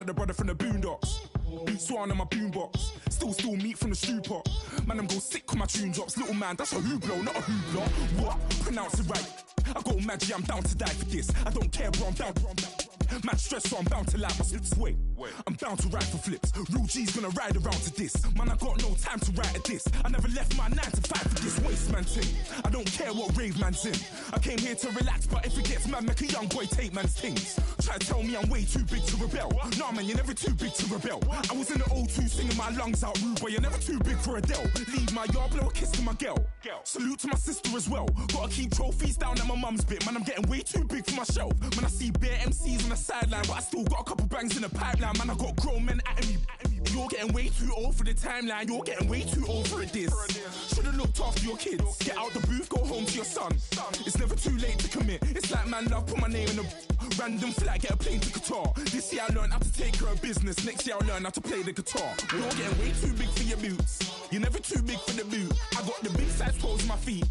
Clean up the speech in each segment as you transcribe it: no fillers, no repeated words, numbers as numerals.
the brother from the boondocks. Beat Swan on my boombox. Still meat from the stew pot. Man, I'm go sick when my tune drops. Little man, that's a hooplo, not a hoopla. What? Pronounce it right. I go magic, I'm down to die for this. I don't care, bro, I'm down. Man stress, so I'm bound to like my slips. Wait, I'm bound to ride for flips. Real G's gonna ride around to this. Man, I got no time to write at this. I never left my 9 to 5 for this waste man thing. I don't care what rave man's in. I came here to relax, but if it gets mad, make a young boy take man's things. Try to tell me I'm way too big to rebel. Nah, man, you're never too big to rebel. I was in the O2 singing my lungs out rude, but you're never too big for Adele. Leave my yard, blow a kiss to my girl. Salute to my sister as well. Gotta keep trophies down at my mum's bit. Man, I'm getting way too big for my shelf. Man, I see bare MCs on the sideline, but I still got a couple bangs in the pipeline. Man, I got grown men at me. You're getting way too old for the timeline. You're getting way too old for a diss. Should've looked after your kids. Get out the booth, go home to your son. It's never too late to commit. It's like man love, put my name in a random flight, get a plane to Qatar. This year I learned how to take care of business. Next year I'll learn how to play the guitar. You're getting way too big for your boots. You're never too big for the boot. I got the big size toes on my feet.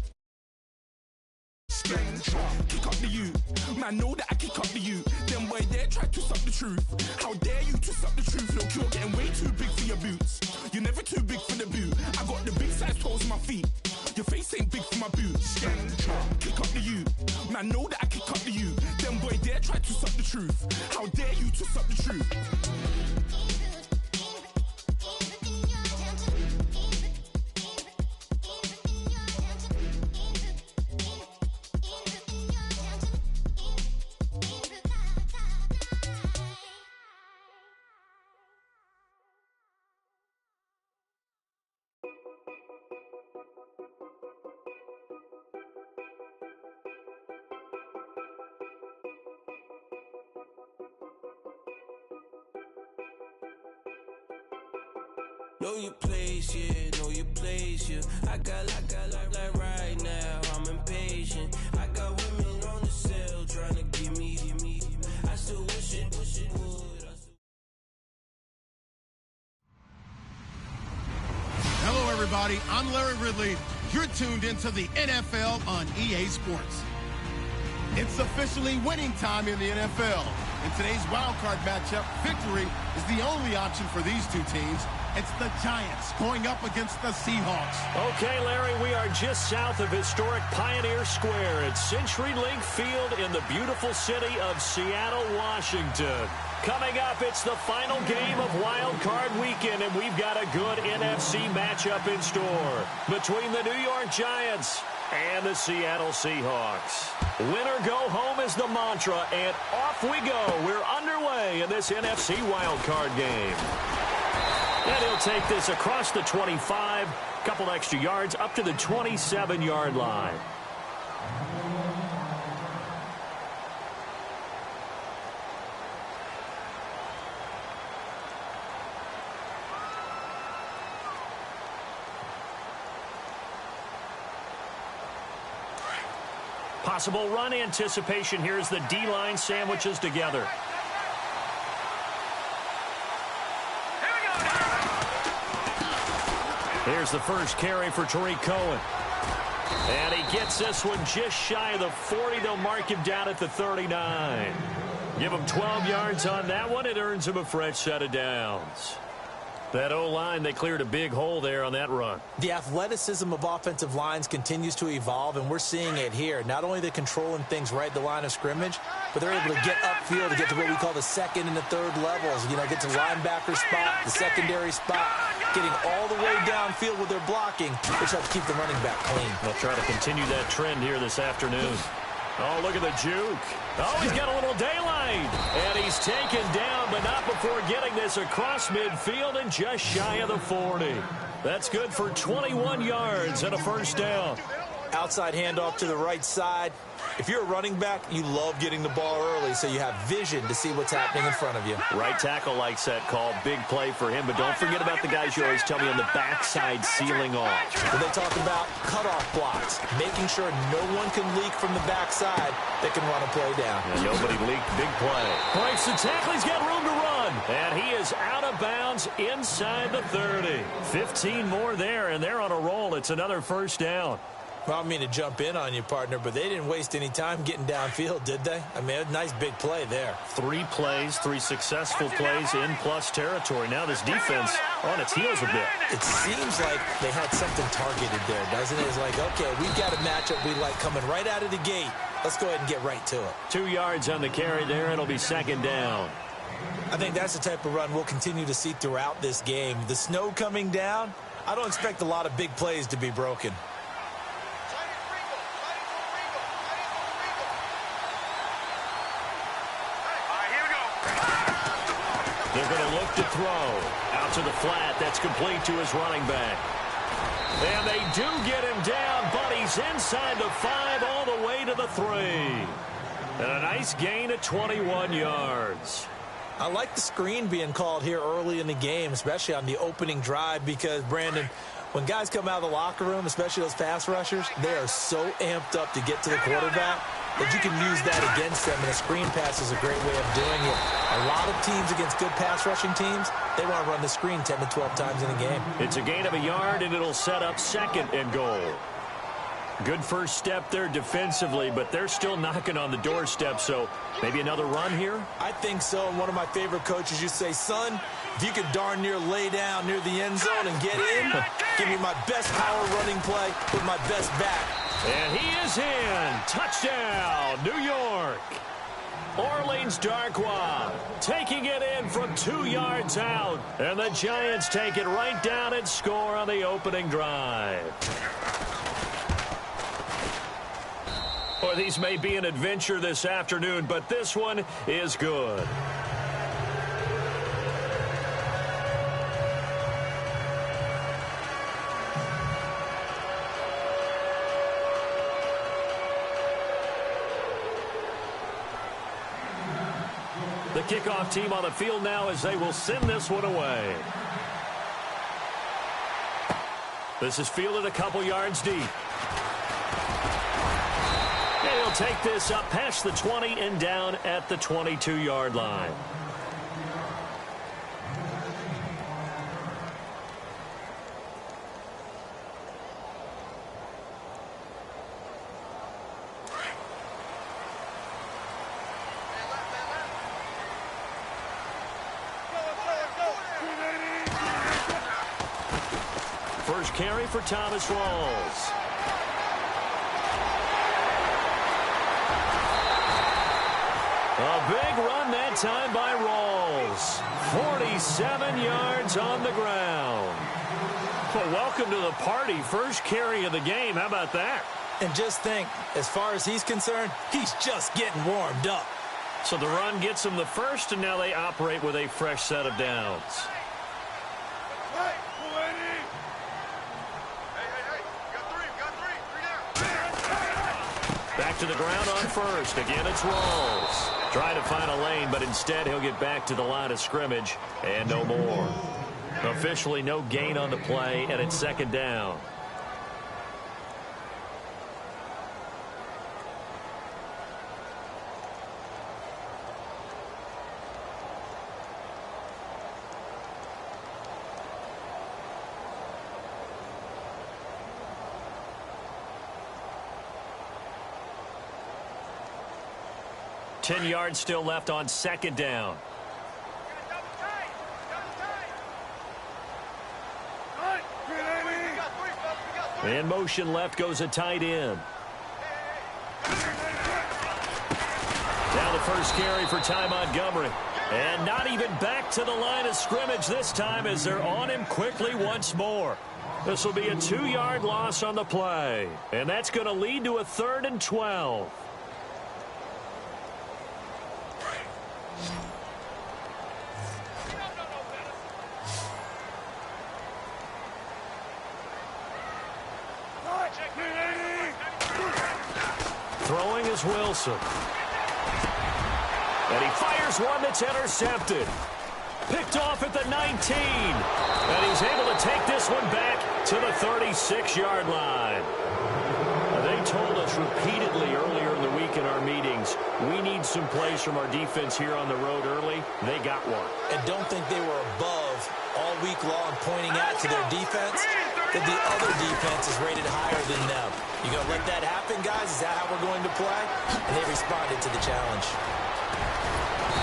Kick up the you. Man, know that I kick up the you. Them boy there try to suck the truth. How dare you to suck the truth? Look, you're getting way too big for your boots. You're never too big for the boot. I got the big size toes on my feet. Your face ain't big for my boots. Kick up the you. Man, know that I kick up the you. Them boy there try to suck the truth. How dare you to suck the truth? Know your place, yeah, know your place, yeah. I got like right now, I'm impatient. I got women on the cell trying to give me. I still wish it would. Hello, everybody. I'm Larry Ridley. You're tuned into the NFL on EA Sports. It's officially winning time in the NFL. In today's wildcard matchup, victory is the only option for these two teams. It's the Giants going up against the Seahawks. Okay, Larry, we are just south of historic Pioneer Square at CenturyLink Field in the beautiful city of Seattle, Washington. Coming up, it's the final game of Wild Card Weekend, and we've got a good NFC matchup in store between the New York Giants and the Seattle Seahawks. Win or go home is the mantra, and off we go. We're underway in this NFC Wild Card game. And he'll take this across the 25, couple extra yards up to the 27-yard line. Possible run anticipation here as the D-line sandwiches together. Here's the first carry for Tariq Cohen. And he gets this one just shy of the 40. They'll mark him down at the 39. Give him 12 yards on that one. It earns him a fresh set of downs. That O-line, they cleared a big hole there on that run. The athleticism of offensive lines continues to evolve, and we're seeing it here. Not only they're controlling things right at the line of scrimmage, but they're able to get upfield to get to what we call the second and the third levels. You know, get to linebacker spot, the secondary spot, getting all the way downfield with their blocking, which helps keep the running back clean. They'll try to continue that trend here this afternoon. Oh, look at the juke. Oh, he's got a little daylight. And he's taken down, but not before getting this across midfield and just shy of the 40. That's good for 21 yards and a first down. Outside handoff to the right side. If you're a running back, you love getting the ball early so you have vision to see what's happening in front of you. Right tackle likes that call. Big play for him, but don't forget about the guys you always tell me on the backside sealing off. When they talk about cutoff blocks, making sure no one can leak from the backside that can run a play down. And nobody leaked. Big play. Breaks the tackle. He's got room to run. And he is out of bounds inside the 30. 15 more there, and they're on a roll. It's another first down. Well, I don't mean to jump in on you, partner, but they didn't waste any time getting downfield, did they? I mean, a nice big play there. 3 plays, 3 successful plays in plus territory. Now this defense on its heels a bit. It seems like they had something targeted there, doesn't it? It's like, okay, we've got a matchup we like coming right out of the gate. Let's go ahead and get right to it. 2 yards on the carry there. It'll be 2nd down. I think that's the type of run we'll continue to see throughout this game. The snow coming down, I don't expect a lot of big plays to be broken. They're going to look to throw. Out to the flat. That's complete to his running back. And they do get him down, but he's inside the 5 all the way to the 3. And a nice gain of 21 yards. I like the screen being called here early in the game, especially on the opening drive, because, Brandon, when guys come out of the locker room, especially those pass rushers, they are so amped up to get to the quarterback that you can use that against them, and a screen pass is a great way of doing it. A lot of teams against good pass rushing teams, they want to run the screen 10 to 12 times in a game. It's a gain of a yard, and it'll set up 2nd and goal. Good first step there defensively, but they're still knocking on the doorstep, so maybe another run here? I think so, and one of my favorite coaches used to say, son, if you could darn near lay down near the end zone and get in, give me my best power running play with my best back. And he is in. Touchdown, New York. Orleans Darkwa taking it in from 2 yards out. And the Giants take it right down and score on the opening drive. Well, these may be an adventure this afternoon, but this one is good. The kickoff team on the field now as they will send this one away. This is fielded a couple yards deep. And he'll take this up past the 20 and down at the 22-yard line. First carry for Thomas Rawls. A big run that time by Rawls. 47 yards on the ground. Well, welcome to the party. First carry of the game. How about that? And just think, as far as he's concerned, he's just getting warmed up. So the run gets him the first, and now they operate with a fresh set of downs. Back to the ground on first. Again, it's Rawls. Trying to find a lane, but instead he'll get back to the line of scrimmage and no more. Officially no gain on the play, and it's 2nd down. Ten yards still left on 2nd down. In motion left goes a tight end. Now the first carry for Ty Montgomery. And not even back to the line of scrimmage this time as they're on him quickly once more. This will be a 2-yard loss on the play. And that's going to lead to a 3rd and 12. Throwing is Wilson. And he fires one that's intercepted. Picked off at the 19. And he's able to take this one back to the 36-yard line. They told us repeatedly earlier in the week in our meetings, we need some plays from our defense here on the road early. They got one. And don't think they were above all week unique law in pointing out to their defense that the other defense is rated higher than them. You going to let that happen, guys? Is that how we're going to play? And they responded to the challenge.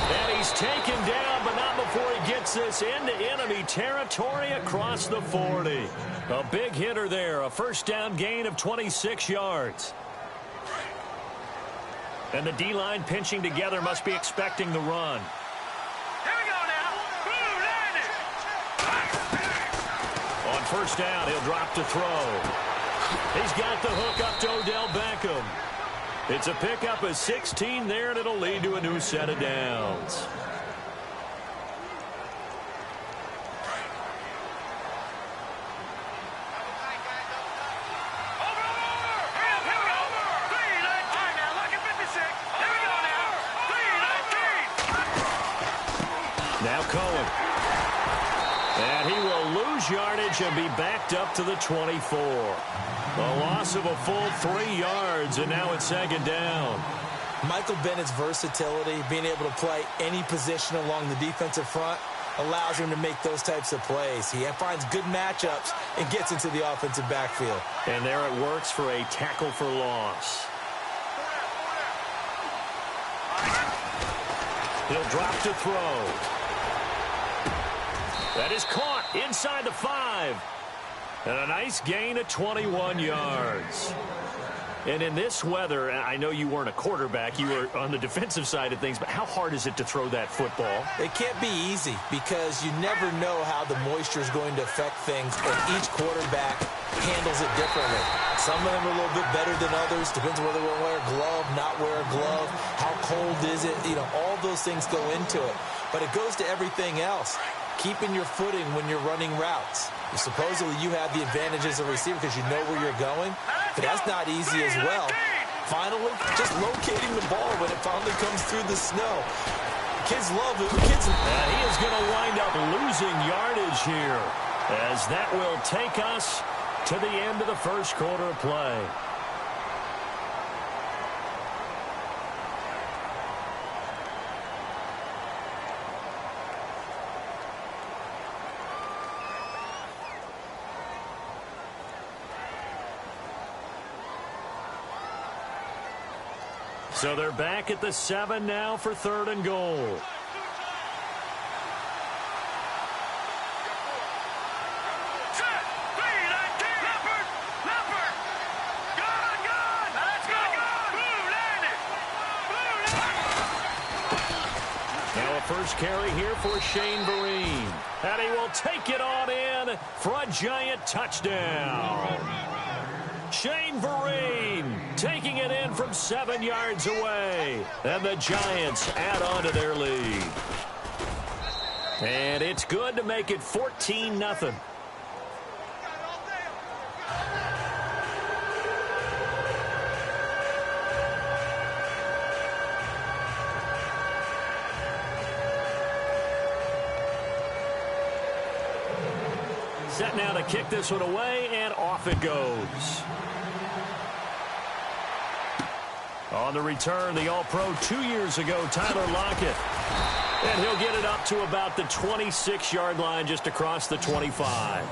And he's taken down, but not before he gets this into enemy territory across the 40. A big hitter there, a first down gain of 26 yards. And the D-line pinching together must be expecting the run. Here we go now. Boom, landed. On first down, he'll drop to throw. He's got the hook up to Odell Beckham. It's a pickup of 16 there, and it'll lead to a new set of downs. Now Cohen. And he will lose yardage and be backed up to the 24. A loss of a full 3 yards, and now it's second down. Michael Bennett's versatility, being able to play any position along the defensive front, allows him to make those types of plays. He finds good matchups and gets into the offensive backfield. And there it works for a tackle for loss. He'll drop to throw. That is caught inside the 5. And a nice gain of 21 yards. And in this weather, I know you weren't a quarterback. You were on the defensive side of things. But how hard is it to throw that football? It can't be easy because you never know how the moisture is going to affect things. And each quarterback handles it differently. Some of them are a little bit better than others. Depends on whether they wear a glove, not wear a glove. How cold is it? You know, all those things go into it. But it goes to everything else. Keeping your footing when you're running routes. Supposedly you have the advantage as a receiver because you know where you're going, but that's not easy as well. Finally, just locating the ball when it finally comes through the snow. Kids love it. And he is going to wind up losing yardage here, as that will take us to the end of the first quarter of play. So they're back at the 7 now for 3rd and goal. Now a first carry here for Shane Vereen. And he will take it on in for a giant touchdown. Shane Vereen taking it in from 7 yards away. And the Giants add on to their lead. And it's good to make it 14-0. Set now to kick this one away, and off it goes. On the return, the All-Pro 2 years ago, Tyler Lockett. And he'll get it up to about the 26-yard line, just across the 25.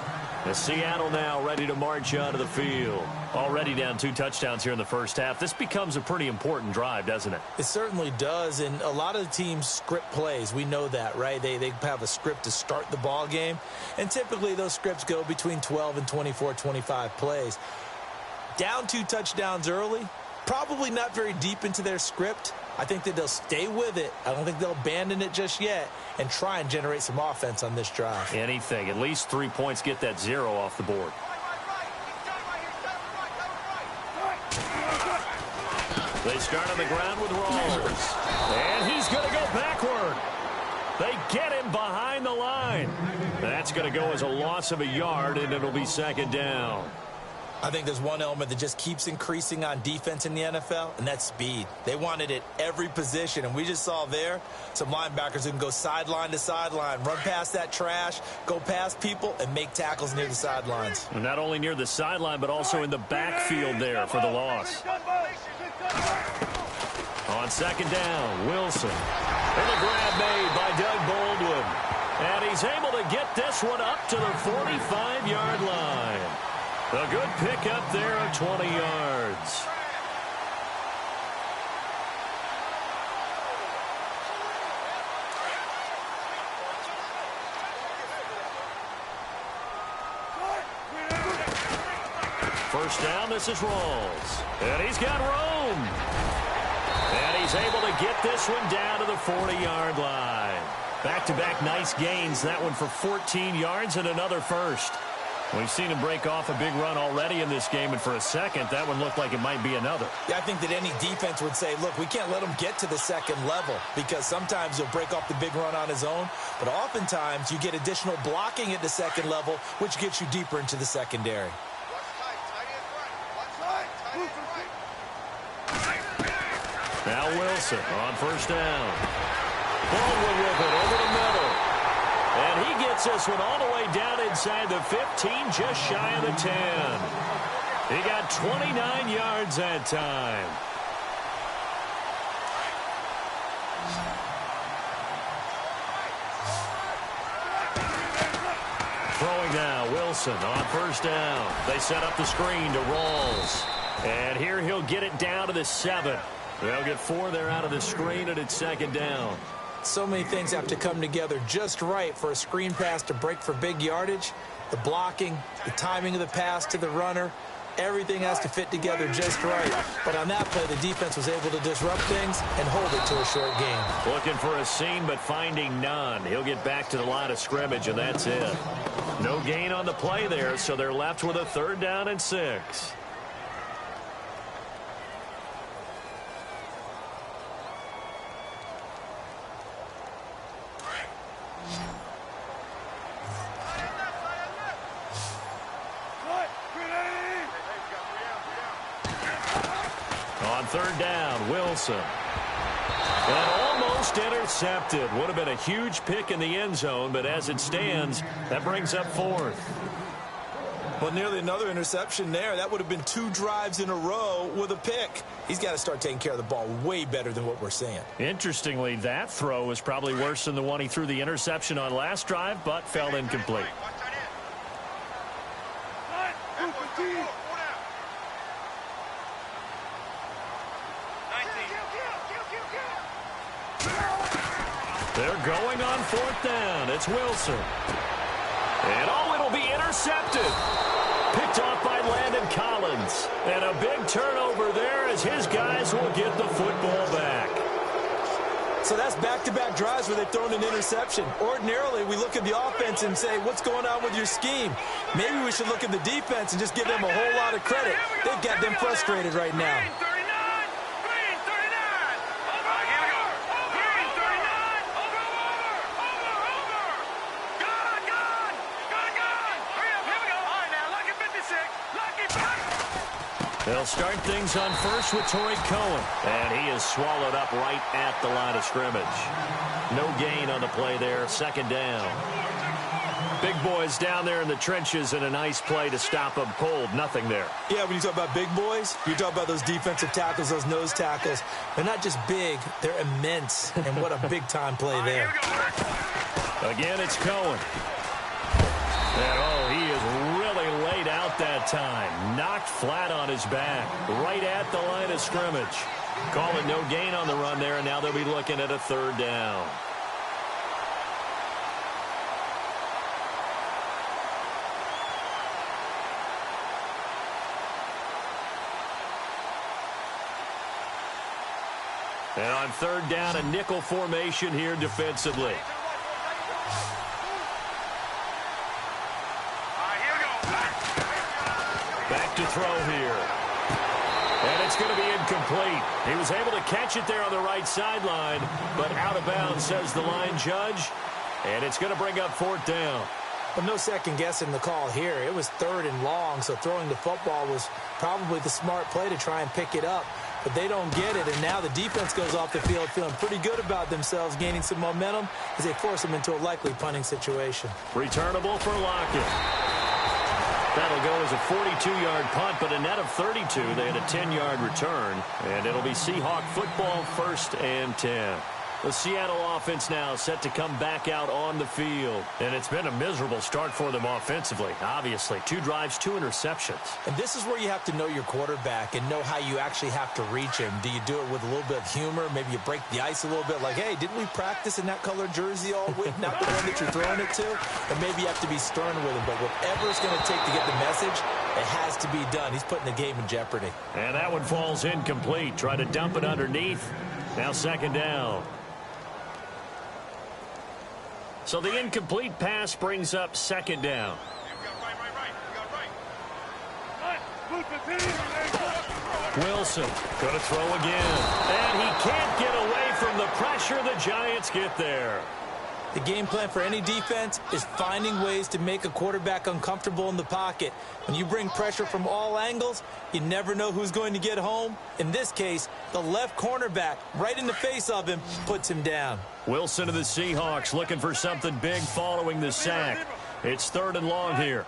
The Seattle now ready to march out of the field. Already down 2 touchdowns here in the first half. This becomes a pretty important drive, doesn't it? It certainly does, and a lot of the teams script plays. We know that, right? They have a script to start the ball game, and typically those scripts go between 12 and 24, 25 plays. Down 2 touchdowns early, probably not very deep into their script. I think that they'll stay with it. I don't think they'll abandon it just yet and try and generate some offense on this drive. Anything. At least 3 points, get that 0 off the board. They start on the ground with Rawls. And he's going to go backward. They get him behind the line. That's going to go as a loss of a yard, and it'll be second down. I think there's one element that just keeps increasing on defense in the NFL, and that's speed. They want it at every position, and we just saw there some linebackers who can go sideline to sideline, run past that trash, go past people, and make tackles near the sidelines. Not only near the sideline, but also in the backfield there for the loss. On second down, Wilson. And a grab made by Doug Baldwin. And he's able to get this one up to the 45-yard line. A good pickup there of 20 yards. First down, this is Rawls. And he's got room. And he's able to get this one down to the 40-yard line. Back-to-back nice gains. That one for 14 yards and another first. We've seen him break off a big run already in this game, and for a second, that one looked like it might be another. Yeah, I think that any defense would say, look, we can't let him get to the second level, because sometimes he'll break off the big run on his own, but oftentimes you get additional blocking at the second level, which gets you deeper into the secondary. Now Wilson on first down. Baldwin with it over the middle. And he gets this one all the way down inside the 15, just shy of the 10. He got 29 yards that time. Throwing now, Wilson on first down. They set up the screen to Rawls. And here he'll get it down to the 7. They'll get 4 there out of the screen, and it's second down. So many things have to come together just right for a screen pass to break for big yardage. The blocking, the timing of the pass to the runner, everything has to fit together just right. But on that play, the defense was able to disrupt things and hold it to a short gain. Looking for a seam, but finding none. He'll get back to the line of scrimmage, and that's it. No gain on the play there, so they're left with a 3rd down and 6. On 3rd down, Wilson. And almost intercepted. Would have been a huge pick in the end zone, but as it stands, that brings up 4th. Well, nearly another interception there. That would have been 2 drives in a row with a pick. He's got to start taking care of the ball way better than what we're seeing. Interestingly, that throw was probably worse than the one he threw the interception on last drive, but fell incomplete. They're going on 4th down. It's Wilson. And it'll be intercepted. Picked off by Landon Collins. And a big turnover there as his guys will get the football back. So that's back-to-back drives where they've thrown an interception. Ordinarily, we look at the offense and say, what's going on with your scheme? Maybe we should look at the defense and just give them a whole lot of credit. They've got them frustrated right now. They'll start things on first with Torrey Cohen. And he is swallowed up right at the line of scrimmage. No gain on the play there. 2nd down. Big boys down there in the trenches and a nice play to stop them cold. Nothing there. Yeah, when you talk about big boys, you talk about those defensive tackles, those nose tackles. They're not just big, they're immense. And what a big-time play there. Again, it's Cohen. And, he is really laid out that time. Knocked flat on his back. Right at the line of scrimmage. Calling no gain on the run there, and now they'll be looking at a 3rd down. And on 3rd down, a nickel formation here defensively. Back to throw here. And it's going to be incomplete. He was able to catch it there on the right sideline, but out of bounds, says the line judge. And it's going to bring up 4th down. But no second guessing the call here. It was 3rd and long, so throwing the football was probably the smart play to try and pick it up. But they don't get it, and now the defense goes off the field feeling pretty good about themselves, gaining some momentum as they force them into a likely punting situation. Returnable for Lockett. That'll go as a 42-yard punt, but a net of 32. They had a 10-yard return, and it'll be Seahawk football 1st and 10. The Seattle offense now set to come back out on the field. And it's been a miserable start for them offensively, obviously. 2 drives, 2 interceptions. And this is where you have to know your quarterback and know how you actually have to reach him. Do you do it with a little bit of humor? Maybe you break the ice a little bit like, hey, didn't we practice in that colored jersey all week? Not the one that you're throwing it to? Or maybe you have to be stern with him. But whatever it's going to take to get the message, it has to be done. He's putting the game in jeopardy. And that one falls incomplete. Try to dump it underneath. Now 2nd down. So the incomplete pass brings up 2nd down. Wilson going to throw again. And he can't get away from the pressure. The Giants get there. The game plan for any defense is finding ways to make a quarterback uncomfortable in the pocket. When you bring pressure from all angles, you never know who's going to get home. In this case, the left cornerback, right in the face of him, puts him down. Wilson of the Seahawks looking for something big following the sack. It's 3rd and long here.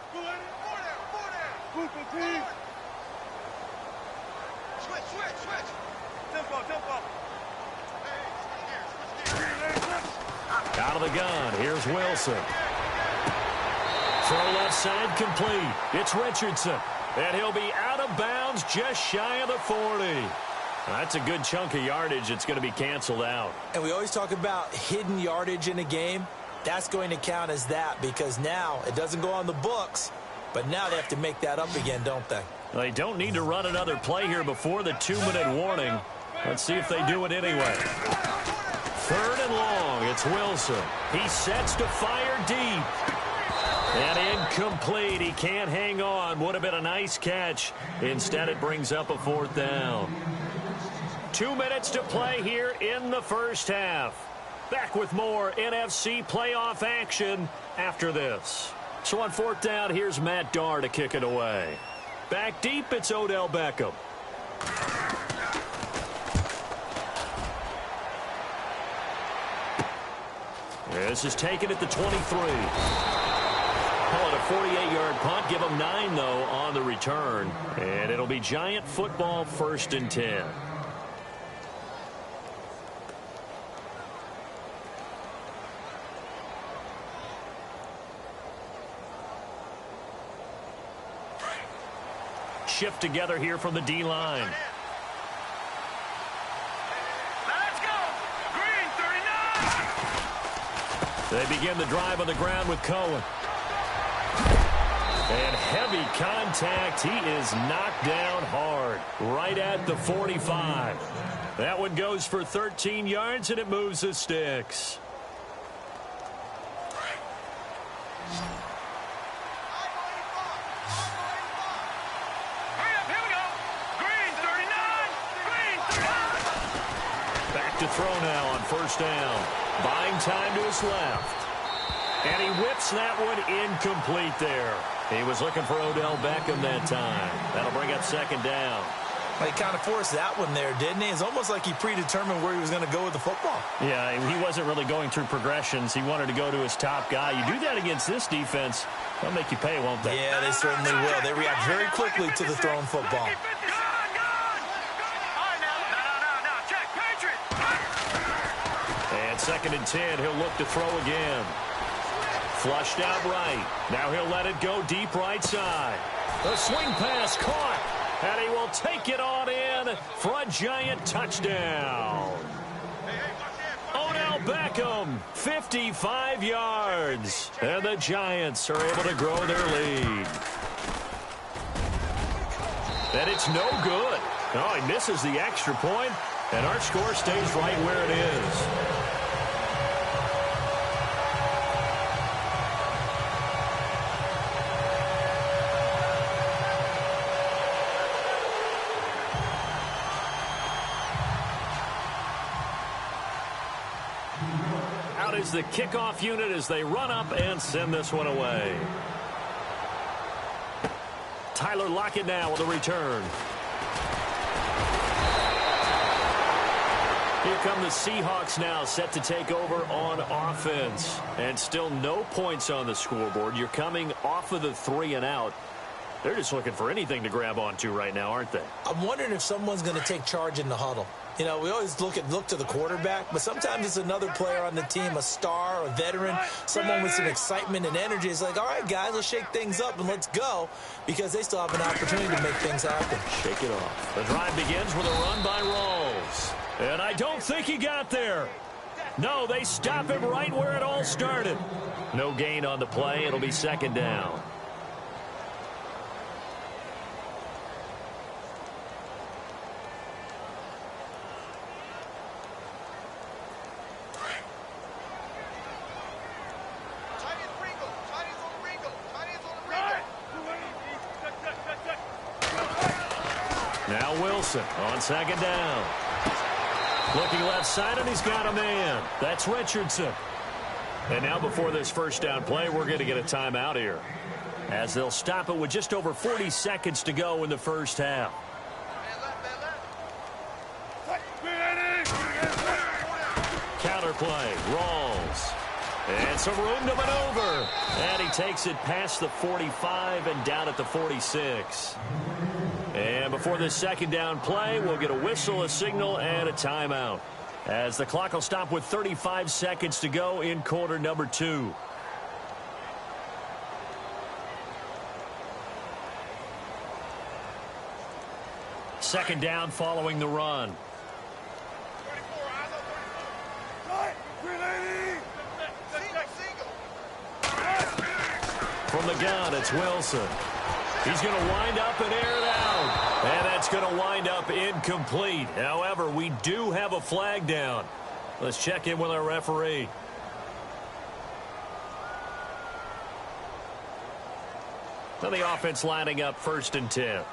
Out of the gun, here's Wilson. Throw left side complete. It's Richardson. And he'll be out of bounds just shy of the 40. That's a good chunk of yardage. It's going to be canceled out. And we always talk about hidden yardage in a game. That's going to count as that because now it doesn't go on the books, but now they have to make that up again, don't they? They don't need to run another play here before the 2-minute warning. Let's see if they do it anyway. 3rd and long. It's Wilson. He sets to fire deep. And incomplete. He can't hang on. Would have been a nice catch. Instead, it brings up a 4th down. 2 minutes to play here in the first half. Back with more NFC playoff action after this. So on 4th down, here's Matt Darr to kick it away. Back deep, it's Odell Beckham. This is taken at the 23. Call it a 48-yard punt. Give them 9, though, on the return. And it'll be Giant football 1st and 10. Shift together here from the D-line. Let's go! Green 39! They begin the drive on the ground with Cohen. And heavy contact. He is knocked down hard. Right at the 45. That one goes for 13 yards, and it moves the sticks. To throw now on 1st down. Buying time to his left. And he whips that one incomplete there. He was looking for Odell Beckham that time. That'll bring up 2nd down. Well, he kind of forced that one there, didn't he? It's almost like he predetermined where he was going to go with the football. Yeah, he wasn't really going through progressions. He wanted to go to his top guy. You do that against this defense, they'll make you pay, won't they? Yeah, they certainly will. They react very quickly to the thrown football. And 2nd and 10, he'll look to throw again. Flushed out right. Now he'll let it go deep right side. The swing pass caught. And he will take it on in for a Giant touchdown. Odell Beckham, 55 yards. And the Giants are able to grow their lead. And it's no good. Oh, he misses the extra point, and our score stays right where it is. Is the kickoff unit as they run up and send this one away. Tyler Lockett now with a return. Here come the Seahawks now set to take over on offense. And still no points on the scoreboard. You're coming off of the 3 and out. They're just looking for anything to grab onto right now, aren't they? I'm wondering if someone's going to take charge in the huddle. You know, we always look to the quarterback, but sometimes it's another player on the team, a star, a veteran, someone with some excitement and energy. It's like, all right, guys, let's shake things up and let's go, because they still have an opportunity to make things happen. Shake it off. The drive begins with a run by Rawls. And I don't think he got there. No, they stop him right where it all started. No gain on the play. It'll be second down. Now Wilson on second down. Looking left side, and he's got a man. That's Richardson. And now before this first down play, we're going to get a timeout here, as they'll stop it with just over 40 seconds to go in the first half. Counter play, Rawls. And some room to maneuver. And he takes it past the 45 and down at the 46. And before this second down play, we'll get a whistle, a signal, and a timeout, as the clock will stop with 35 seconds to go in quarter number 2. Second down following the run. From the gun, it's Wilson. He's going to wind up and air it out. And that's going to wind up incomplete. However, we do have a flag down. Let's check in with our referee. So the offense lining up 1st and 10.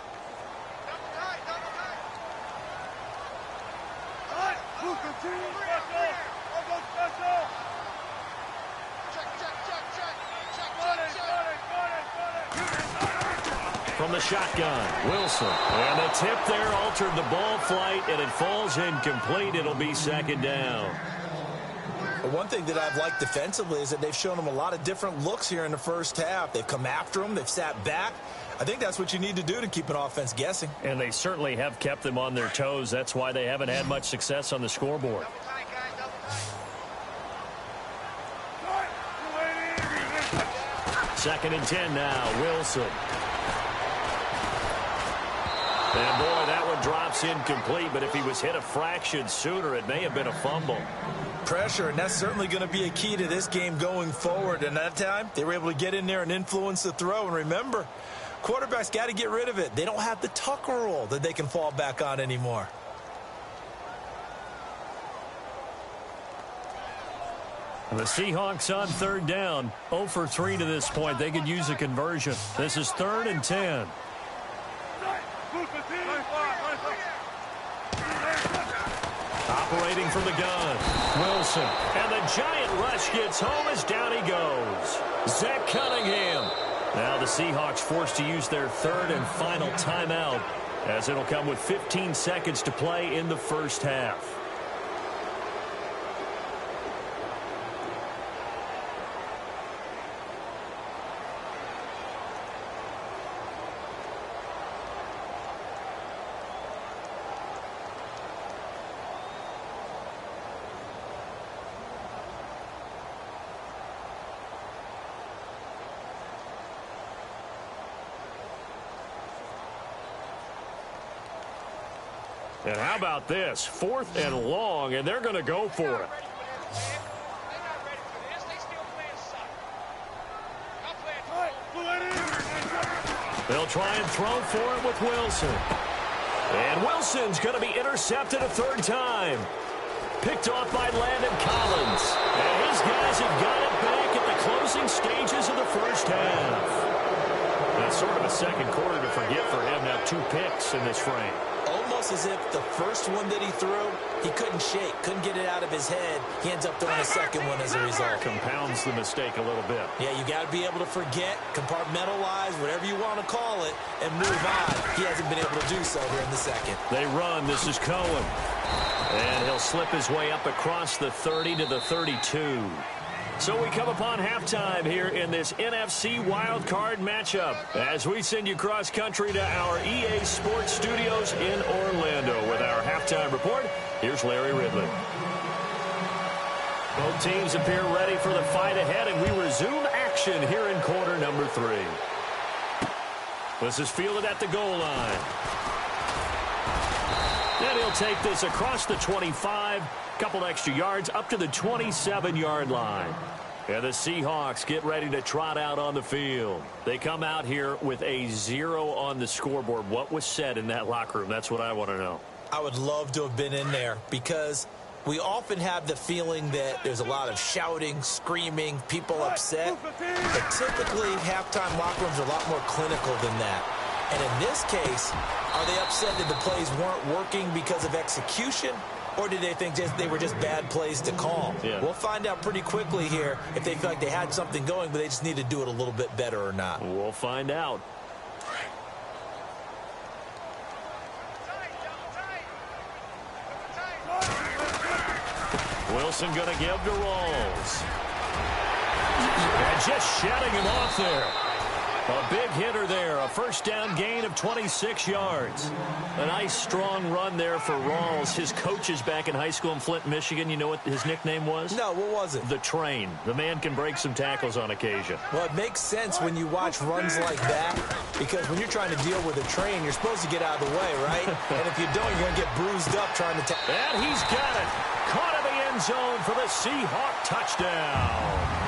From the shotgun, Wilson. And the tip there altered the ball flight, and it falls incomplete. It'll be second down. One thing that I've liked defensively is that they've shown them a lot of different looks here in the first half. They've come after them. They've sat back. I think that's what you need to do to keep an offense guessing. And they certainly have kept them on their toes. That's why they haven't had much success on the scoreboard. Second and 10 now, Wilson. And, boy, that one drops incomplete, but if he was hit a fraction sooner, it may have been a fumble. Pressure, and that's certainly going to be a key to this game going forward. And that time, they were able to get in there and influence the throw. And remember, quarterbacks got to get rid of it. They don't have the Tucker rule that they can fall back on anymore. And the Seahawks on third down, 0 for 3 to this point. They could use a conversion. This is 3rd and 10. Operating from the gun, Wilson. And the giant rush gets home as down he goes. Zach Cunningham. Now the Seahawks forced to use their 3rd and final timeout, as it'll come with 15 seconds to play in the first half. And how about this? 4th and long, and they're going to go for it. They'll try and throw for it with Wilson. And Wilson's going to be intercepted a 3rd time. Picked off by Landon Collins. And his guys have got it back at the closing stages of the first half. That's sort of a second quarter to forget for him. Now 2 picks in this frame. Almost as if the first one that he threw, he couldn't shake, couldn't get it out of his head. He ends up throwing a second one as a result. Compounds the mistake a little bit. Yeah, you got to be able to forget, compartmentalize, whatever you want to call it, and move on. He hasn't been able to do so here in the second. They run. This is Cohen. And he'll slip his way up across the 30 to the 32. So we come upon halftime here in this NFC wildcard matchup as we send you cross-country to our EA Sports studios in Orlando with our halftime report. Here's Larry Ridley. Both teams appear ready for the fight ahead, and we resume action here in quarter number 3. This is fielded at the goal line. And he'll take this across the 25, couple extra yards up to the 27-yard line. And the Seahawks get ready to trot out on the field. They come out here with a 0 on the scoreboard. What was said in that locker room? That's what I want to know. I would love to have been in there because we often have the feeling that there's a lot of shouting, screaming, people upset. But typically, halftime locker rooms are a lot more clinical than that. And in this case, are they upset that the plays weren't working because of execution? Or did they think they were just bad plays to call? Yeah. We'll find out pretty quickly here if they feel like they had something going, but they just need to do it a little bit better or not. We'll find out. Wilson going to give to Rawls. And just shutting him off there. A big hitter there. A first down gain of 26 yards. A nice strong run there for Rawls. His coaches back in high school in Flint, Michigan, you know what his nickname was? No, what was it? The Train. The man can break some tackles on occasion. Well, it makes sense when you watch runs like that because when you're trying to deal with a train, you're supposed to get out of the way, right? And if you don't, you're going to get bruised up trying to tackle. And he's got it. Caught in the end zone for the Seahawk touchdown.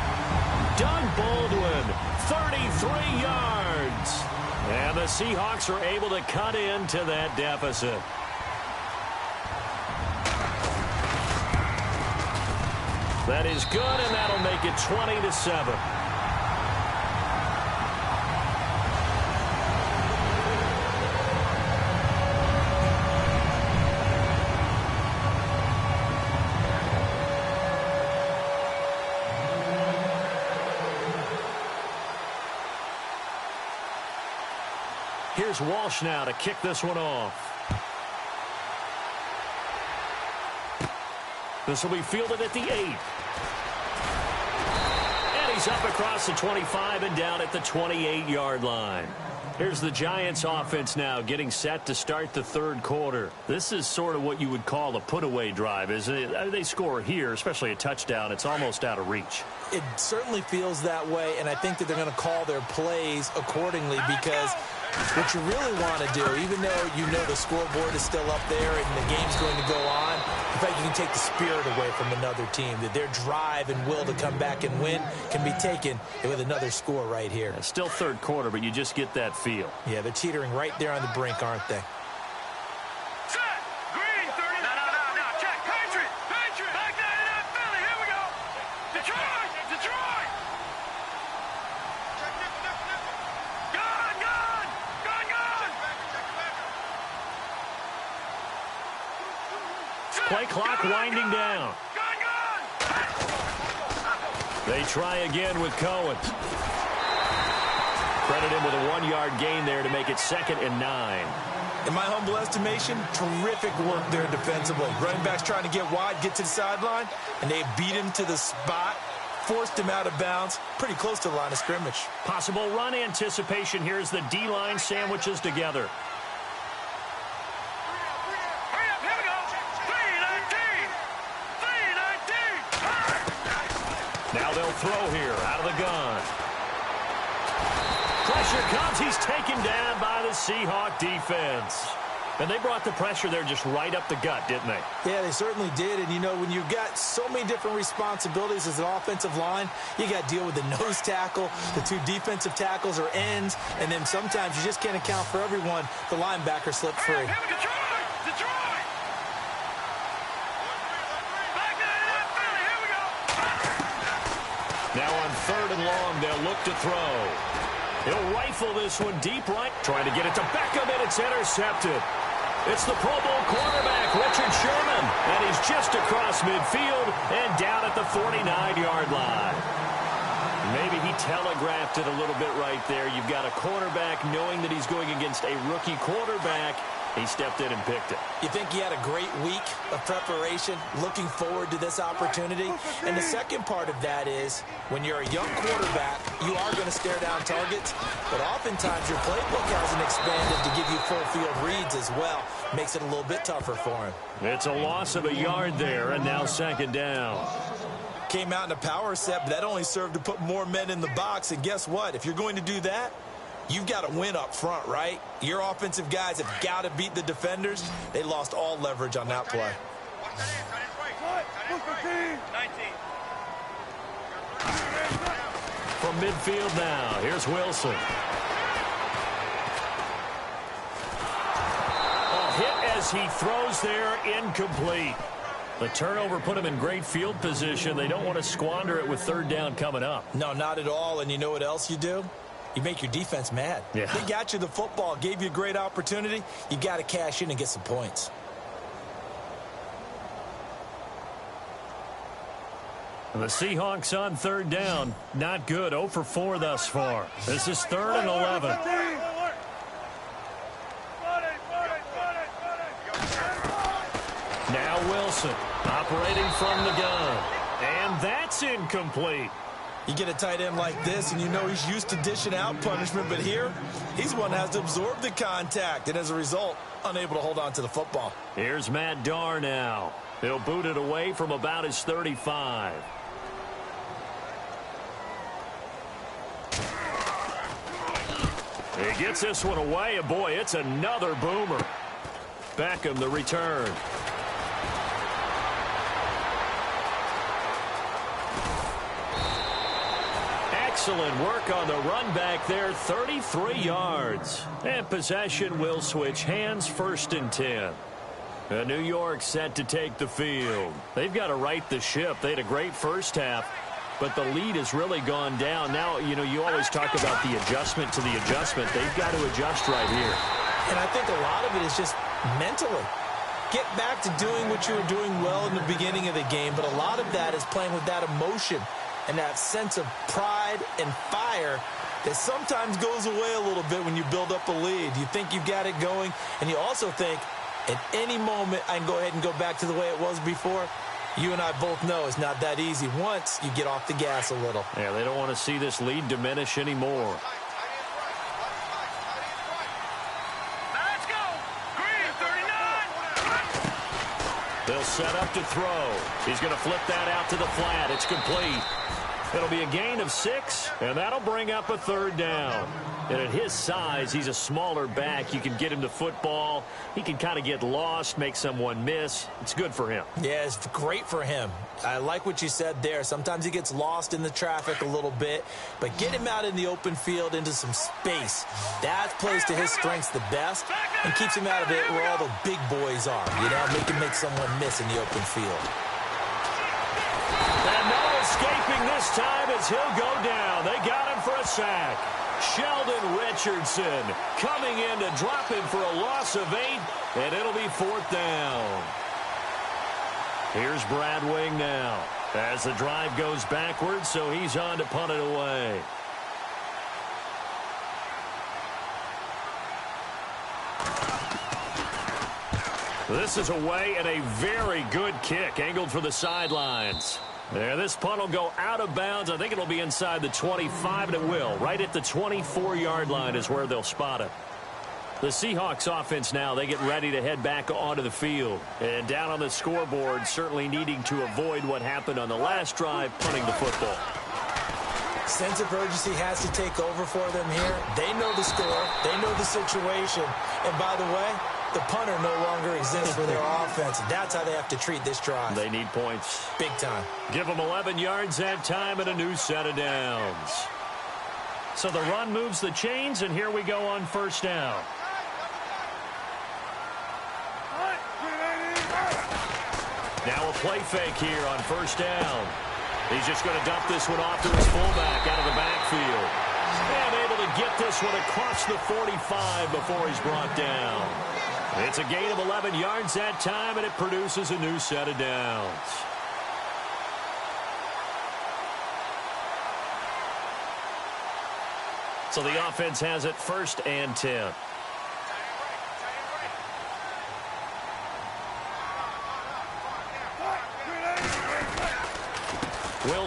Doug Baldwin, 33 yards. And the Seahawks are able to cut into that deficit. That is good, and that'll make it 20-7. Here's Walsh now to kick this one off. This will be fielded at the 8. And he's up across the 25 and down at the 28-yard line. Here's the Giants offense now getting set to start the third quarter. This is sort of what you would call a put-away drive, isn't it? They score here, especially a touchdown. It's almost out of reach. It certainly feels that way, and I think that they're going to call their plays accordingly because what you really want to do, even though you know the scoreboard is still up there and the game's going to go on, in fact, you can take the spirit away from another team, that their drive and will to come back and win can be taken with another score right here. It's still third quarter, but you just get that feel. Yeah, they're teetering right there on the brink, aren't they? Set. Green, 30. No. Check. Patriot. Back that in that Philly. Here we go. Detroit. Play clock winding down. They try again with Cohen. Credit him with a 1-yard gain there to make it 2nd and 9. In my humble estimation, terrific work there defensively. Running backs trying to get wide, get to the sideline, and they beat him to the spot, forced him out of bounds, pretty close to the line of scrimmage. Possible run anticipation here as the D-line sandwiches together. Now they'll throw here out of the gun. Pressure comes. He's taken down by the Seahawk defense. And they brought the pressure there just right up the gut, didn't they? Yeah, they certainly did. And, you know, when you've got so many different responsibilities as an offensive line, you got to deal with the nose tackle, the 2 defensive tackles or ends, and then sometimes you just can't account for everyone. The linebacker slipped free. Detroit! Now on 3rd and long, they'll look to throw. He'll rifle this one deep right. Trying to get it to Beckham, and it's intercepted. It's the Pro Bowl quarterback, Richard Sherman. And he's just across midfield and down at the 49-yard line. Maybe he telegraphed it a little bit right there. You've got a quarterback knowing that he's going against a rookie quarterback. He stepped in and picked it. You think he had a great week of preparation, looking forward to this opportunity? And the second part of that is, when you're a young quarterback, you are going to stare down targets, but oftentimes your playbook hasn't expanded to give you full field reads as well. Makes it a little bit tougher for him. It's a loss of a yard there, and now second down. Came out in a power set, but that only served to put more men in the box. And guess what? If you're going to do that, you've got to win up front, right? Your offensive guys have got to beat the defenders. They lost all leverage on that play. From midfield now, here's Wilson. A hit as he throws there, incomplete. The turnover put him in great field position. They don't want to squander it with third down coming up. No, not at all. And you know what else you do? You make your defense mad. Yeah. They got you the football, gave you a great opportunity. You got to cash in and get some points. The Seahawks on third down. Not good. 0 for 4 thus far. This is 3rd and 11. Now Wilson operating from the gun. And that's incomplete. You get a tight end like this, and you know he's used to dishing out punishment, but here, he's the one that has to absorb the contact, and as a result, unable to hold on to the football. Here's Matt Darr now. He'll boot it away from about his 35. He gets this one away, and boy, it's another boomer. Beckham, the return. Excellent work on the run back there, 33 yards. And possession will switch hands, 1st and 10. New York set to take the field. They've got to right the ship. They had a great first half, but the lead has really gone down. Now, you know, you always talk about the adjustment to the adjustment. They've got to adjust right here. And I think a lot of it is just mentally. Get back to doing what you were doing well in the beginning of the game, but a lot of that is playing with that emotion and that sense of pride and fire that sometimes goes away a little bit when you build up a lead. You think you've got it going, and you also think at any moment I can go ahead and go back to the way it was before. You and I both know it's not that easy once you get off the gas a little. Yeah, they don't want to see this lead diminish anymore. Let's go. Green, 39. They'll set up to throw. He's going to flip that out to the flat. It's complete. It'll be a gain of 6, and that'll bring up a 3rd down. And at his size, he's a smaller back. You can get him to football. He can kind of get lost, make someone miss. It's good for him. Yeah, it's great for him. I like what you said there. Sometimes he gets lost in the traffic a little bit, but get him out in the open field into some space. That plays to his strengths the best and keeps him out of it where all the big boys are. You know, make him make someone miss in the open field. And no escaping this time as he'll go down. They got him for a sack. Sheldon Richardson coming in to drop him for a loss of 8, and it'll be 4th down. Here's Brad Wing now as the drive goes backwards, so he's on to punt it away. This is away and a very good kick, angled for the sidelines. There, this punt will go out of bounds. I think it'll be inside the 25, and it will. Right at the 24-yard line is where they'll spot it. The Seahawks offense now, they get ready to head back onto the field. And down on the scoreboard, certainly needing to avoid what happened on the last drive, punting the football. Sense of urgency has to take over for them here. They know the score. They know the situation. And by the way, the punter no longer exists for their offense. That's how they have to treat this drive. They need points. Big time. Give them 11 yards that time and a new set of downs. So the run moves the chains, and here we go on 1st down. Now a play fake here on 1st down. He's just going to dump this one off to his fullback out of the backfield. And able to get this one across the 45 before he's brought down. It's a gain of 11 yards that time, and it produces a new set of downs. So the offense has it 1st and 10.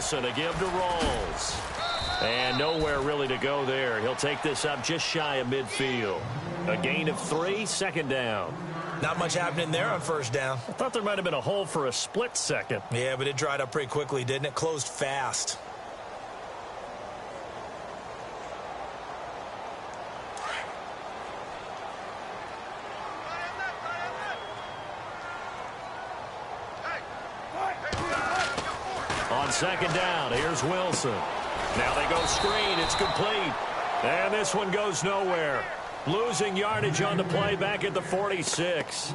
Wilson to give to Rawls. And nowhere really to go there. He'll take this up just shy of midfield. A gain of 3, second down. Not much happening there on first down. I thought there might have been a hole for a split second. Yeah, but it dried up pretty quickly, didn't it? Closed fast. On second down, here's Wilson. Now they go screen. It's complete. And this one goes nowhere. Losing yardage on the play back at the 46.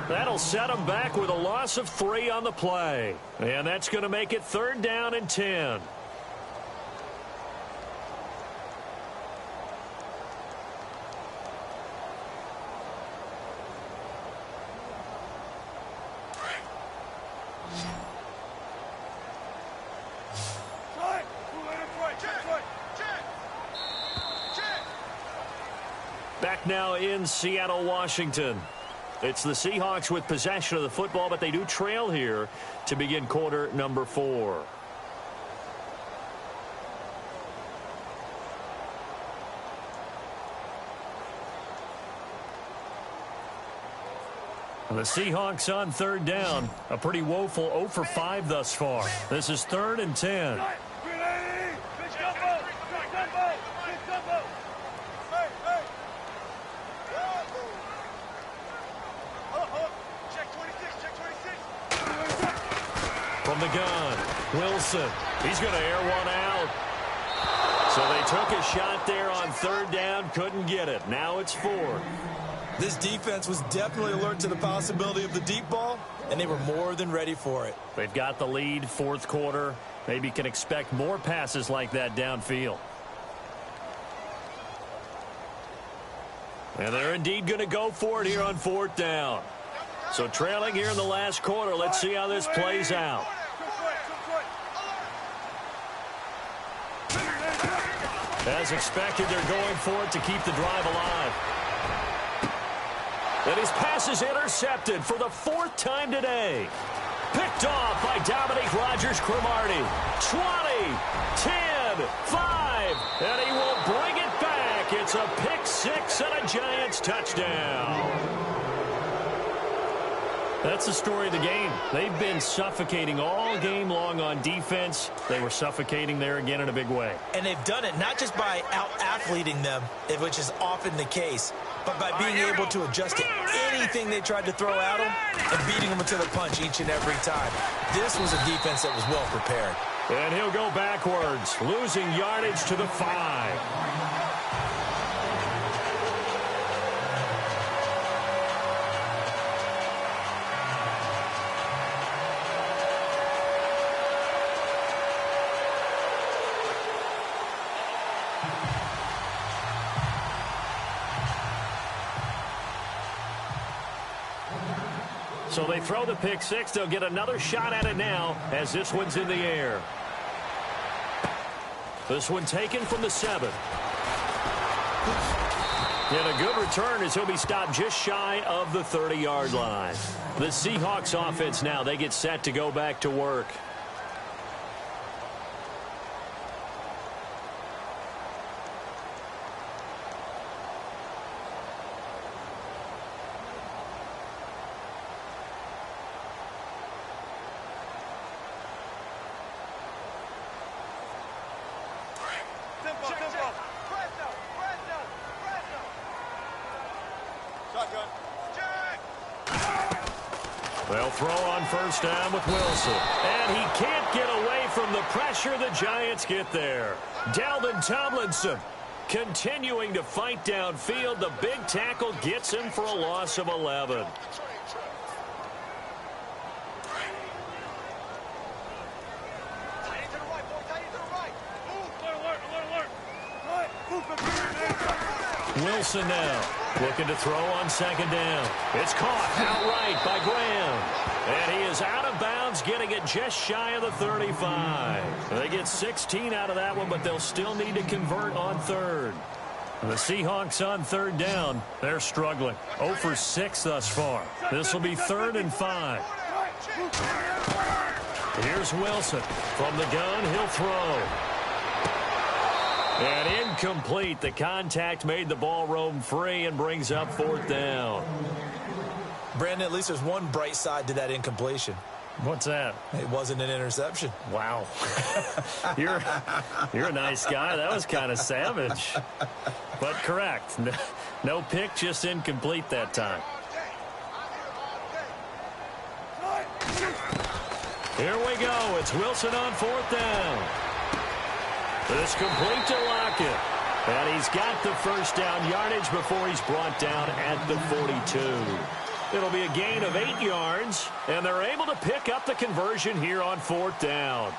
That'll set them back with a loss of 3 on the play. And that's going to make it 3rd down and 10. Back now in Seattle, Washington. It's the Seahawks with possession of the football, but they do trail here to begin quarter number 4. The Seahawks on 3rd down. A pretty woeful 0 for 5 thus far. This is 3rd and 10. From the gun, Wilson. He's going to air one out. So they took a shot there on 3rd down, couldn't get it. Now it's 4th. This defense was definitely alert to the possibility of the deep ball, and they were more than ready for it. They've got the lead, 4th quarter. Maybe can expect more passes like that downfield. And they're indeed going to go for it here on 4th down. So trailing here in the last quarter. Let's see how this plays out. As expected, they're going for it to keep the drive alive. And his pass is intercepted for the 4th time today. Picked off by Dominique Rodgers-Cromartie. 20, 10, 5, and he will bring it back. It's a pick 6 and a Giants touchdown. That's the story of the game. They've been suffocating all game long on defense. They were suffocating there again in a big way. And they've done it not just by out-athleting them, which is often the case, but by being able to adjust to anything they tried to throw at them and beating them to the punch each and every time. This was a defense that was well prepared. And he'll go backwards, losing yardage to the 5. So they throw the pick 6. They'll get another shot at it now as this one's in the air. This one taken from the 7. And a good return as he'll be stopped just shy of the 30-yard line. The Seahawks offense now, they get set to go back to work. They'll throw on 1st down with Wilson. And he can't get away from the pressure. The Giants get there. Dalvin Tomlinson continuing to fight downfield. The big tackle gets him for a loss of 11. Wilson now looking to throw on 2nd down. It's caught outright by Graham. And he is out of bounds, getting it just shy of the 35. They get 16 out of that one, but they'll still need to convert on 3rd. The Seahawks on 3rd down. They're struggling. 0 for 6 thus far. This will be 3rd and 5. Here's Wilson. From the gun, he'll throw. And incomplete. The contact made the ball roam free and brings up 4th down. Brandon, at least there's one bright side to that incompletion. What's that? It wasn't an interception. Wow. You're a nice guy. That was kind of savage. But correct. No pick, just incomplete that time. Here we go. It's Wilson on 4th down. It's complete to Lockett. And he's got the first down yardage before he's brought down at the 42. It'll be a gain of 8 yards, and they're able to pick up the conversion here on 4th down.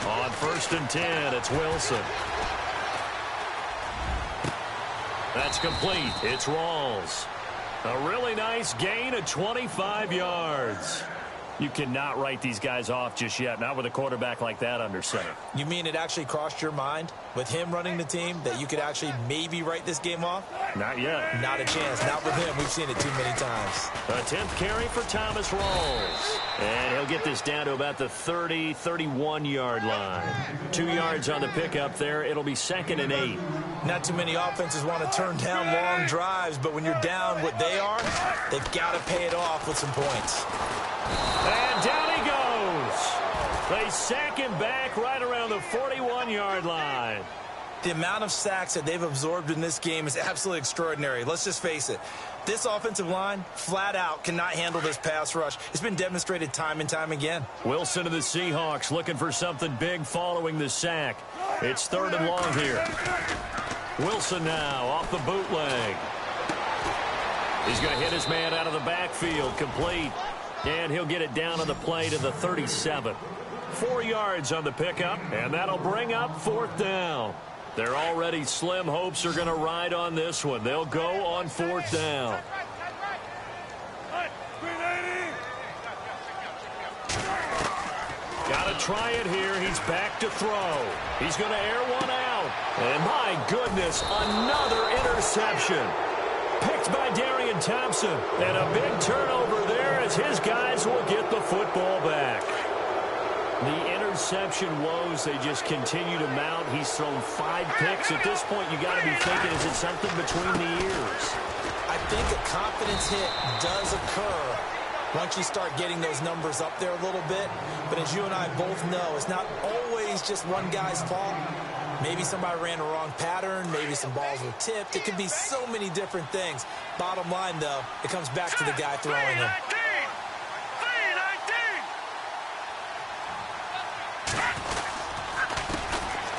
On 1st and 10, it's Wilson. That's complete. It's Rawls. A really nice gain of 25 yards. You cannot write these guys off just yet, not with a quarterback like that under center. You mean it actually crossed your mind with him running the team that you could actually maybe write this game off? Not yet. Not a chance. Not with him. We've seen it too many times. A 10th carry for Thomas Rawls. And he'll get this down to about the 30, 31-yard line. 2 yards on the pickup there. It'll be 2nd and 8. Not too many offenses want to turn down long drives, but when you're down what they are, they've got to pay it off with some points. And down he goes. They sack him back right around the 41-yard line. The amount of sacks that they've absorbed in this game is absolutely extraordinary. Let's just face it. This offensive line, flat out, cannot handle this pass rush. It's been demonstrated time and time again. Wilson of the Seahawks looking for something big following the sack. It's 3rd and long here. Wilson now off the bootleg. He's going to hit his man out of the backfield, complete. And he'll get it down on the play to the 37. 4 yards on the pickup, and that'll bring up 4th down. Their already slim hopes are going to ride on this one. They'll go on 4th down. Got to try it here. He's back to throw. He's going to air one out. And my goodness, another interception. Picked by Darian Thompson. And a big turnover there as his guys will get the football back. The interception woes, they just continue to mount. He's thrown 5 picks. At this point, you got to be thinking, is it something between the ears? I think a confidence hit does occur once you start getting those numbers up there a little bit. But as you and I both know, it's not always just one guy's fault. Maybe somebody ran a wrong pattern. Maybe some balls were tipped. It could be so many different things. Bottom line, though, it comes back to the guy throwing them.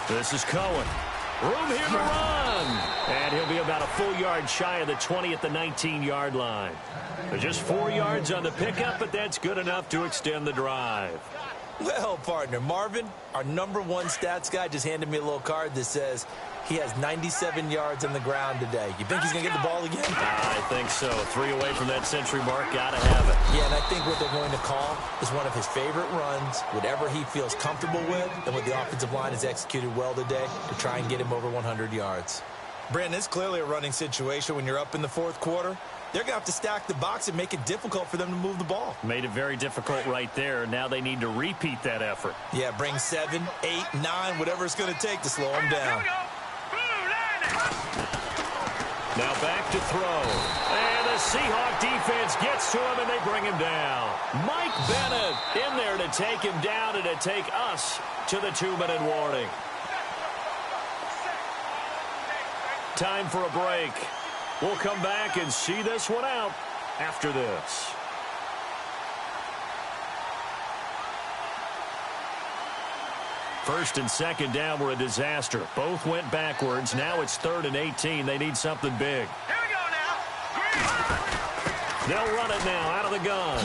This is Cohen. Room here to run. And he'll be about a full yard shy of the 20 at the 19-yard line. They're just 4 yards on the pickup, but that's good enough to extend the drive. Well, partner, Marvin, our #1 stats guy, just handed me a little card that says he has 97 yards on the ground today. You think he's going to get the ball again? I think so. 3 away from that century mark. Got to have it. Yeah, and I think what they're going to call is one of his favorite runs, whatever he feels comfortable with, and what the offensive line has executed well today to try and get him over 100 yards. Brandon, it's clearly a running situation when you're up in the 4th quarter. They're going to have to stack the box and make it difficult for them to move the ball. Made it very difficult right there. Now they need to repeat that effort. Yeah, bring 7, 8, 9, whatever it's going to take to slow them down. Now back to throw. And the Seahawk defense gets to him, and they bring him down. Mike Bennett in there to take him down and to take us to the 2-minute warning. Time for a break. We'll come back and see this one out after this. First and second down were a disaster. Both went backwards. Now it's 3rd and 18. They need something big. Here we go now. They'll run it now out of the gun.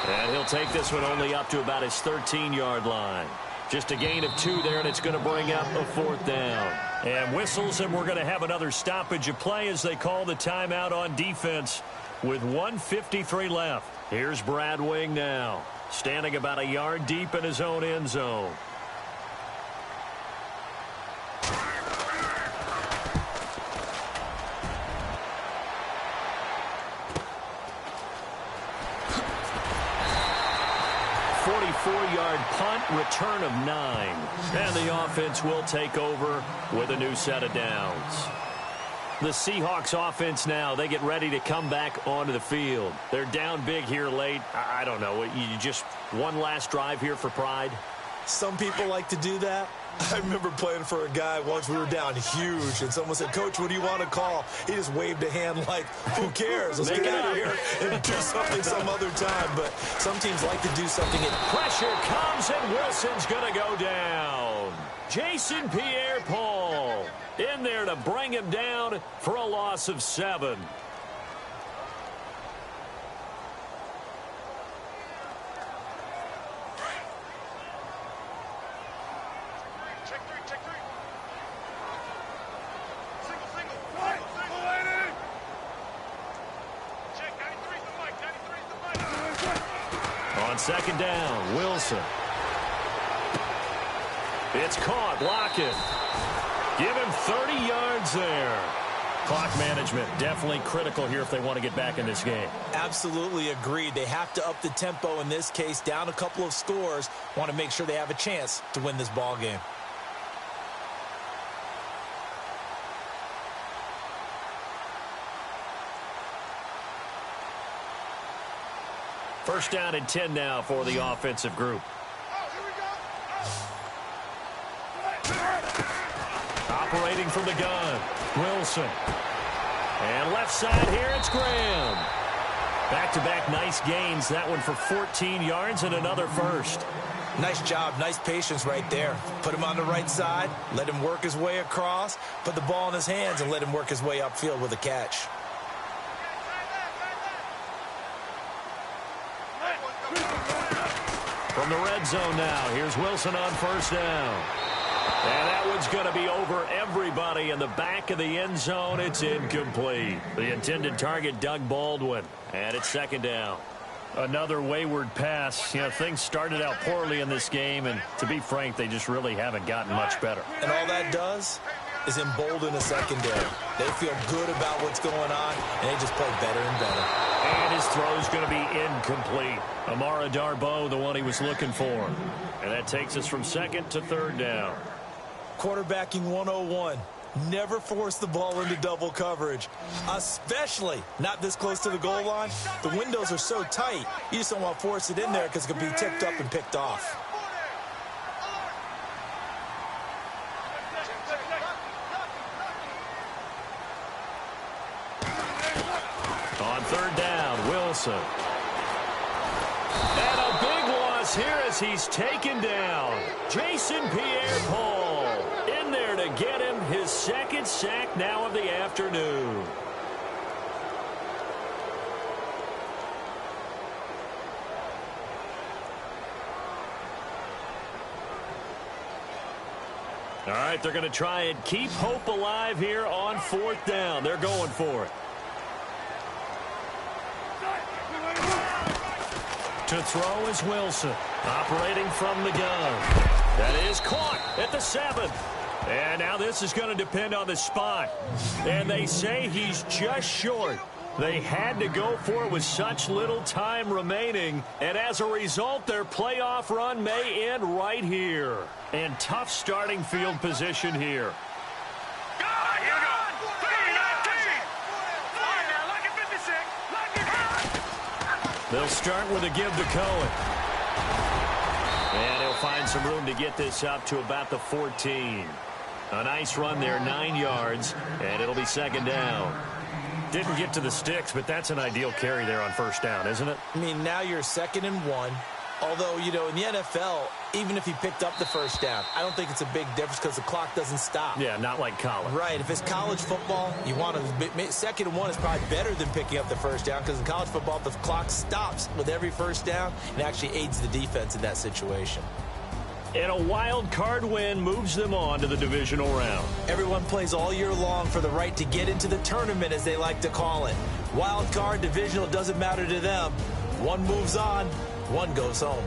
And he'll take this one only up to about his 13-yard line. Just a gain of 2 there, and it's going to bring up a 4th down. And whistles, and we're going to have another stoppage of play as they call the timeout on defense with 1:53 left. Here's Brad Wing now, standing about a yard deep in his own end zone. Yard punt, return of 9. And the offense will take over with a new set of downs. The Seahawks offense now, they get ready to come back onto the field. They're down big here late. I don't know. You just one last drive here for pride? Some people like to do that. I remember playing for a guy once. We were down huge, and someone said, "Coach, what do you want to call?" He just waved a hand like, who cares? Let's get out of here and do something some other time. But some teams like to do something. Pressure comes, and Wilson's going to go down. Jason Pierre-Paul in there to bring him down for a loss of 7. Second down, Wilson. It's caught, blocking. Give him 30 yards there. Clock management definitely critical here if they want to get back in this game. Absolutely agreed. They have to up the tempo in this case, down a couple of scores. Want to make sure they have a chance to win this ball game. First down and 10 now for the offensive group. Operating from the gun, Wilson. And left side here, it's Graham. Back-to-back nice gains. That one for 14 yards and another first. Nice job, nice patience right there. Put him on the right side, let him work his way across, put the ball in his hands, and let him work his way upfield with a catch. From the red zone now, here's Wilson on first down. And that one's going to be over everybody in the back of the end zone. It's incomplete. The intended target, Doug Baldwin. And it's second down. Another wayward pass. You know, things started out poorly in this game, and to be frank, they just really haven't gotten much better. And all that does is embolden the secondary. They feel good about what's going on, and they just play better and better. And his throw's going to be incomplete. Amara Darboh, the one he was looking for. And that takes us from second to third down. Quarterbacking 101. Never force the ball into double coverage, especially not this close to the goal line. The windows are so tight, you just don't want to force it in there because it could be tipped up and picked off. On third down, Wilson. And a big loss here as he's taken down. Jason Pierre-Paul in there to get him his second sack now of the afternoon. All right, they're going to try and keep hope alive here on fourth down. They're going for it. To throw is Wilson, operating from the gun. That is caught at the 7th. And now this is going to depend on the spot. And they say he's just short. They had to go for it with such little time remaining. And as a result, their playoff run may end right here. And tough starting field position here. They'll start with a give to Cohen. And he'll find some room to get this up to about the 14. A nice run there, 9 yards, and it'll be second down. Didn't get to the sticks, but that's an ideal carry there on first down, isn't it? I mean, now you're 2nd and 1. Although, you know, in the NFL, even if he picked up the first down, I don't think it's a big difference because the clock doesn't stop. Yeah, not like college. Right. If it's college football, you want to 2nd and 1 is probably better than picking up the first down because in college football, the clock stops with every first down and actually aids the defense in that situation. And a wild card win moves them on to the divisional round. Everyone plays all year long for the right to get into the tournament, as they like to call it. Wild card, divisional, doesn't matter to them. One moves on, one goes home.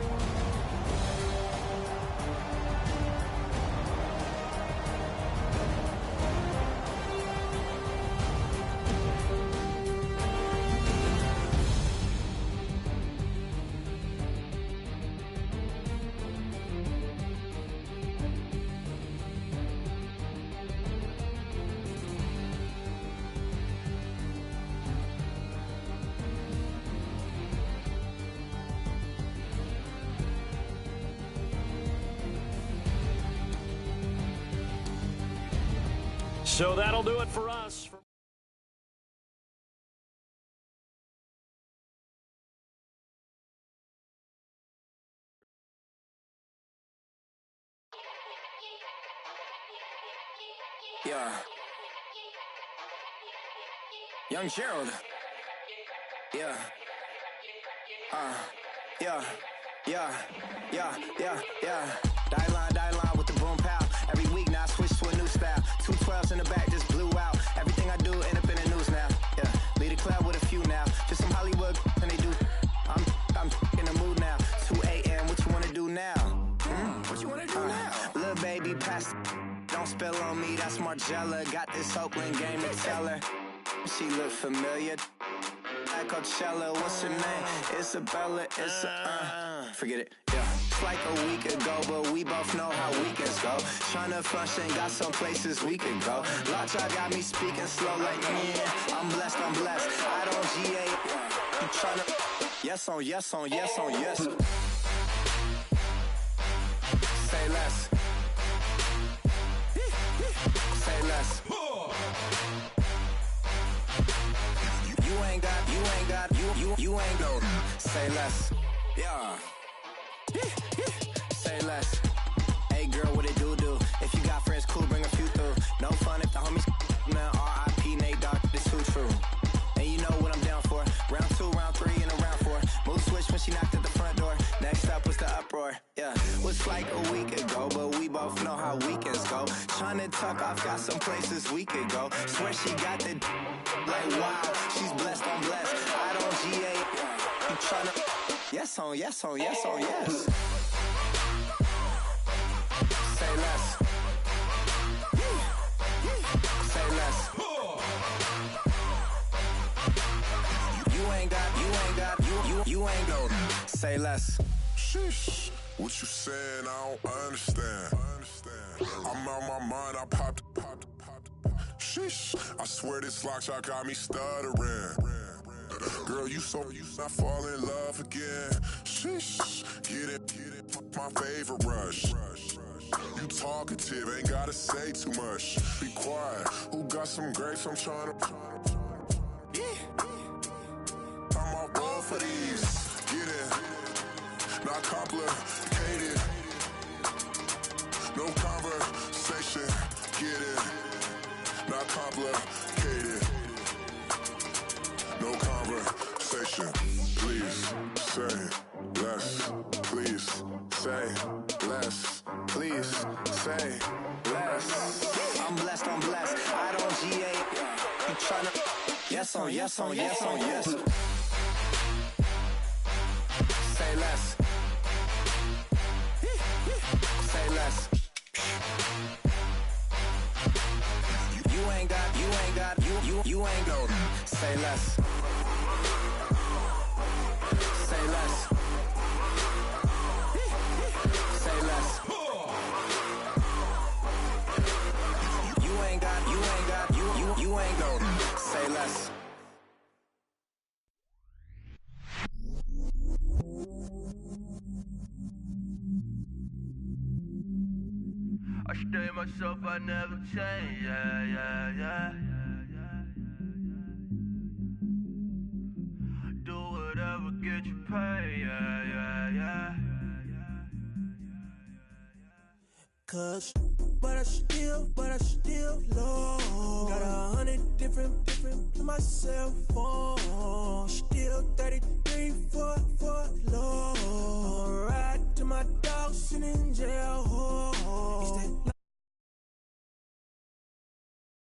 So that'll do it for us. Yeah. Young Gerald. Yeah. Yeah. Die line with the boom pow. Every week now I switch to a new style. 212s in the back just blew out. Everything I do end up in the news now. Yeah. Lead a club with a few now. Just some Hollywood and they do. I'm in the mood now. 2 a.m. What you wanna do now? What you wanna do now? Little baby pass. Don't spill on me. That's Margella. Got this Oakland game to tell her. She look familiar. Like Coachella, what's her name? Isabella, forget it, yeah. It's like a week ago, but we both know how weekends go. Tryna function, got some places we could go. Lot y'all got me speaking slow like, yeah, I'm blessed. I don't GA, you tryna, yes on yes. Say less. Say less. You ain't go. Say less. Yeah. Say less. Hey girl, what it do? If you got friends, cool, bring a few through. No fun if the homies, man. R.I.P. Nate Dogg, this too true. And you know what I'm down for. Round 2, round 3, and a round 4. Mood switch when she knocked at the front door. Next up was the uproar. Yeah, was like a week ago, but we both know how weekends go. Tryna tuck off, got some places we could go. Swear she got the like wow, she's blessed, I'm blessed. I don't GA. You tryna yes on yes. Say less. Say less. You ain't go. Say less. Sheesh. What you saying? I don't understand. I'm out my mind. I popped. Sheesh. I swear this lock shot got me stuttering. Girl, you not fall in love again. Sheesh. Get it. My favorite rush. You talkative, ain't gotta say too much. Be quiet. Who got some grapes? I'm trying to. I'm on roll for these. Get it. Not complicated. No conversation. Get it. Not complicated. No conversation. Please say less. Please say less. Please say less. I'm blessed. I don't GA. You tryna yes on yes. Say less. Say less. You ain't go. Say less. Say less. Say less. You ain't go. Say less. I stay myself, I never change, yeah. Do whatever, get you paid, yeah. Cause, but I still low. Got 100 different to my cell phone. Still 33 for low. I'ma ride to my dog sitting in jail. It's that